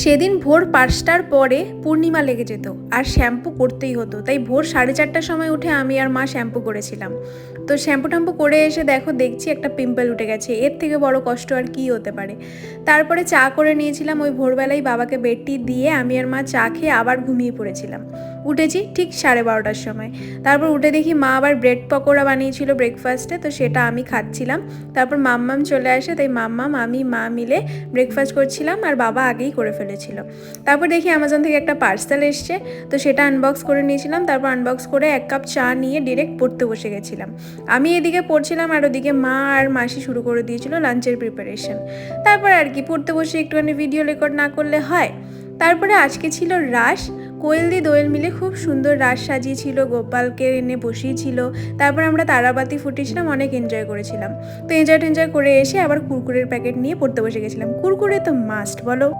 সেদিন ভোর ৫টার পরে পূর্ণিমা লেগে যেত আর শ্যাম্পু করতেই হতো, তাই ভোর ৪:৩০টার সময় উঠে আমি আর মা শ্যাম্পু করেছিলাম। তো শ্যাম্পু ট্যাম্পু করে এসে দেখছি একটা পিম্পল উঠে গেছে, এর থেকে বড় কষ্ট আর কি হতে পারে। তারপরে চা করে নিয়েছিলাম, ওই ভোরবেলায় বাবাকে বেডটি দিয়ে আমি আর মা চা খেয়ে আবার ঘুমিয়ে পড়েছিলাম। উঠেছি ঠিক 12:30টার সময়। তারপর উঠে দেখি মা আবার ব্রেড পকোড়া বানিয়েছিল ব্রেকফাস্টে, তো সেটা আমি খাচ্ছিলাম। তারপর মাম্মাম চলে আসে, তাই মাম্মাম আমি মা মিলে ব্রেকফাস্ট করছিলাম আর বাবা আগেই করে ফেলেছিল। তারপর দেখি অ্যামাজন থেকে একটা পার্সেল এসছে, তো সেটা আনবক্স করে নিয়েছিলাম। তারপর আনবক্স করে 1 কাপ চা নিয়ে ডিরেক্ট পড়তে বসে গেছিলাম। আমি এদিকে পড়ছিলাম আর ওদিকে মা আর মাসি শুরু করে দিয়েছিল লাঞ্চের প্রিপারেশন। তারপর আর কি, পড়তে বসে একটুখানি ভিডিও রেকর্ড না করলে হয়। তারপরে আজকে ছিল রাস। কোয়েল দি দোয়েল মিলে খুব সুন্দর রাস সাজিয়েছিল, গোপালকে এনে বসিয়েছিল। তারপর আমরা তারাবাতি ফুটিয়েছিলাম, অনেক এনজয় করেছিলাম। তো এনজয় করে এসে আবার কুরকুরের প্যাকেট নিয়ে পড়তে বসে গেছিলাম। কুরকুরে তো মাস্ট, বলো।